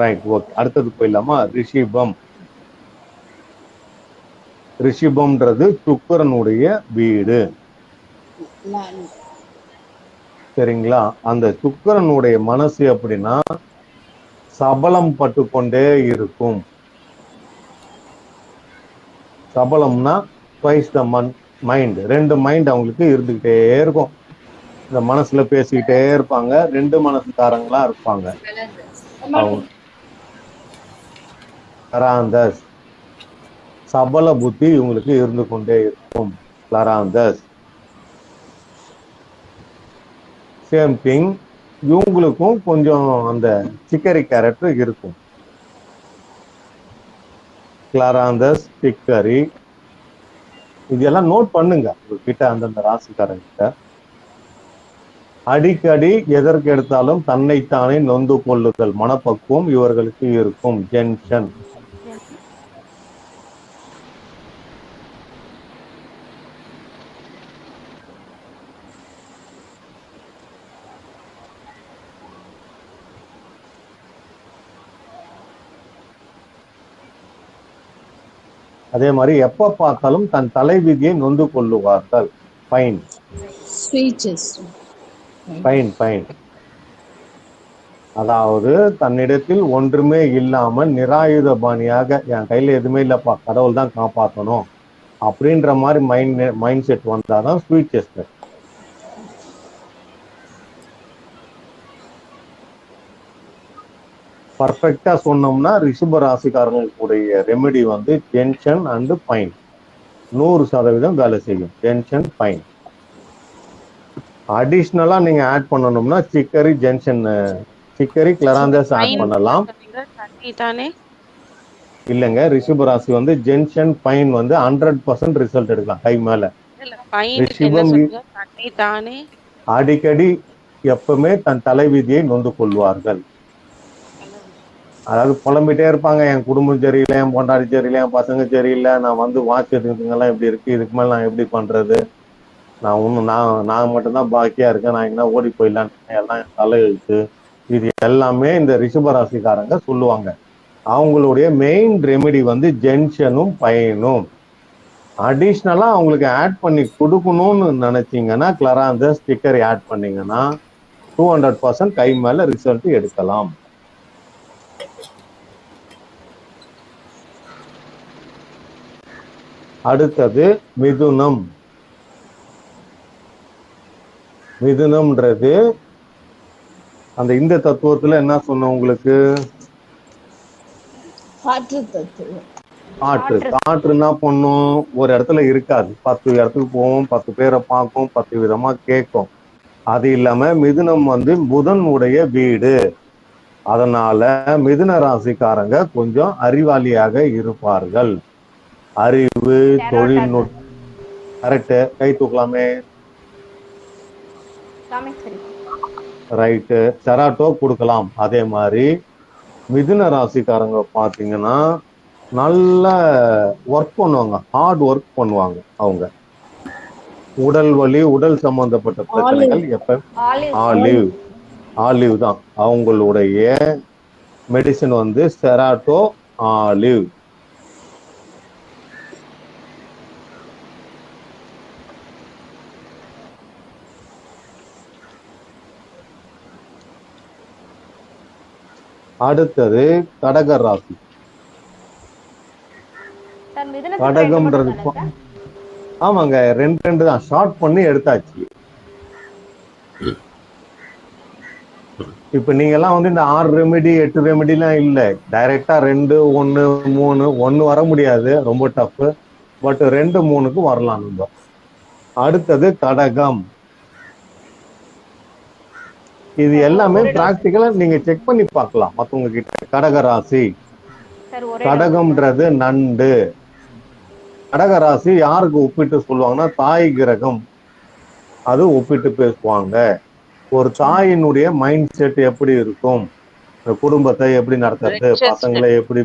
Right, okay. அடுத்தது போயிடலாமா? ரிஷிபம். ரிஷிபம்ன்றது சுக்கிரனுடைய வீடு. சரிங்களா? அந்த சுக்கிரனுடைய மனசு எப்படின்னா சபலம் பட்டு கொண்டே இருக்கும். சபலம்னா twice the மைண்ட். 2 மைண்ட் அவங்களுக்கு இருந்துகிட்டே இருக்கும். இந்த மனசுல பேசிக்கிட்டே இருப்பாங்க. 2 மனசுக்காரங்களா இருப்பாங்க. கிளாராந்தஸ், சபல புத்தி இவங்களுக்கு இருந்து கொண்டே இருக்கும். கிளாராந்தஸ். சேம் திங், இவங்களுக்கும் கொஞ்சம் அந்த சிக்கரி கேரக்டர் இருக்கும். கிளாராந்தஸ், சிக்கரி, இதெல்லாம் நோட் பண்ணுங்க உங்ககிட்ட, அந்தந்த ராசிக்காரங்கிட்ட. அடிக்கடி எதற்கு எடுத்தாலும் தன்னைத்தானே நொந்து கொள்ளுதல் மனப்பக்குவம் இவர்களுக்கு இருக்கும். ஜென்ஷன். அதே மாதிரி எப்ப பார்த்தாலும் தன் தலைவிதியை நொந்து கொள்ளுவார்கள். Fine fine fine. அதாவது தன்னிடத்தில் ஒன்றுமே இல்லாமல் நிராயுதபாணியாக, என் கையில எதுவுமே இல்லப்பா, கடவுள் தான் காப்பாற்றணும் அப்படின்ற மாதிரி மைண்ட் செட் வந்தாதான் ஸ்வீட் செஸ்டர். பர்ஃபெக்டா சொன்னோம்னா ரிஷப ராசிக்காரங்களுடைய ரெமெடி வந்து ஜென்ஷன் அண்ட் பைன் 100% வேலை செய்யும். Gentian pine. அடிஷ்னலா நீங்க ஆட் பண்ணணும்னா chicory, gentian, chicory, clematis add பண்ணலாம். இல்லங்க, ரிஷப ராசி வந்து ஜென்ஷன் பைன் வந்து 100% ரிசல்ட் எடுக்கலாம் கை மேல. ரிஷபம் அடிக்கடி எப்பவுமே தன் தலைவிதியை நொந்து கொள்வார்கள். அதாவது புலம்பிட்டே இருப்பாங்க, என் குடும்பம் சரியில்லை, என் பொண்டாடி சரியில்லை, என் பசங்க சரியில்லை, நான் வந்து வாட்ச் எடுத்துங்கெல்லாம் இப்படி இருக்கு, இதுக்கு மேல நான் எப்படி பண்றது, நான் மட்டும்தான் பாக்கியா இருக்கேன், நான் என்ன ஓடி போயிடலான்னு எல்லாம் என் தலையெழுத்து. இது எல்லாமே இந்த ரிஷபராசிக்காரங்க சொல்லுவாங்க. அவங்களுடைய மெயின் ரெமெடி வந்து ஜென்ஷனும் பையனும். அடிஷ்னலா அவங்களுக்கு ஆட் பண்ணி கொடுக்கணும்னு நினைச்சீங்கன்னா கிளராந்த ஸ்டிக்கர் ஆட் பண்ணீங்கன்னா 200% கை மேல ரிசல்ட் எடுக்கலாம். அடுத்தது மிதுனம். மிதுனம்ன்றது அந்த இந்த தத்துவத்துல என்ன சொன்ன உங்களுக்கு? காற்று. காற்று என்ன பண்ணும்? ஒரு இடத்துல இருக்காது, 10 இடத்துக்கு போகும், 10 பேரை பார்க்கும், 10 விதமா கேட்கும். அது இல்லாம மிதுனம் வந்து புதன் உடைய வீடு. அதனால மிதுன ராசிக்காரங்க கொஞ்சம் அறிவாளியாக இருப்பார்கள். அறிவு, தொழில்நுட்பம். கரெக்ட், கை தூக்கலாமே. ரைட்டு, செராட்டோ கொடுக்கலாம். அதே மாதிரி மிதுன ராசிக்காரங்க பாத்தீங்கன்னா நல்ல ஒர்க் பண்ணுவாங்க, ஹார்ட் ஒர்க் பண்ணுவாங்க. அவங்க உடல் வலி, உடல் சம்பந்தப்பட்ட பிரச்சனைகள் எப்ப ஆலிவ் தான் அவங்களுடைய மெடிசன் வந்து செராட்டோ ஆலிவ். அடுத்தது கடக ராசி. கடகம்ன்றது ஆமாங்க, 2 தான் ஷார்ட் பண்ணி எடுத்தாச்சு. இப்ப நீங்க எல்லாம் வந்து இந்த 6 ரெமெடி 8 ரெமெடி எல்லாம் இல்ல, டைரக்டா 2 1 3 1 வர முடியாது, ரொம்ப டஃப். பட் 2 3க்கு வரலாம் நம்ம. அடுத்தது கடகம். இது எல்லாமே பிராக்டிகலா நீங்க செக் பண்ணி பார்க்கலாம் மத்தவங்க கிட்ட. கடக ராசி, கடகம்ன்றது நண்டு. கடகராசி யாருக்கு ஒப்பிட்டு சொல்லுவாங்கன்னா தாய் கிரகம். அது ஒப்பிட்டு பேசுவாங்க. ஒரு தாயினுடைய மைண்ட் செட் எப்படி இருக்கும், குடும்பத்தை எப்படி நடத்துறது, பசங்களை எப்படி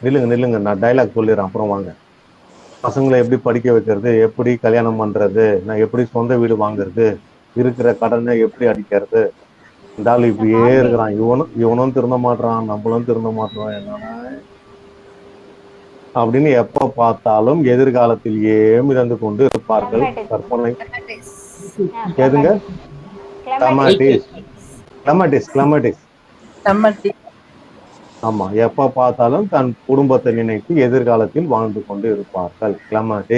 நில்லுங்க நான் டைலாக் சொல்லிடுறேன் அப்புறம் வாங்க. பசங்களை எப்படி படிக்க வைக்கிறது, எப்படி கல்யாணம் பண்றது, நான் எப்படி சொந்த வீடு வாங்குறது, இருக்கிற கடனை எப்படி அடிக்கிறது, இந்த ஆள் இப்படியே இருக்கிறான், இவனும் திருந்த மாட்டான், நம்மளும் திருந்த மாட்டோம், என்னன்னா அப்படின்னு எப்ப பார்த்தாலும் எதிர்காலத்திலேயே மிதந்து கொண்டு இருப்பார்கள். கற்பனை எதுங்க? கிளமட்டிஸ். ஆமா, எப்ப பார்த்தாலும் தன் குடும்பத்தை நினைத்து எதிர்காலத்தில் வாழ்ந்து கொண்டு இருப்பார்கள். கிளமட்டிஸ்.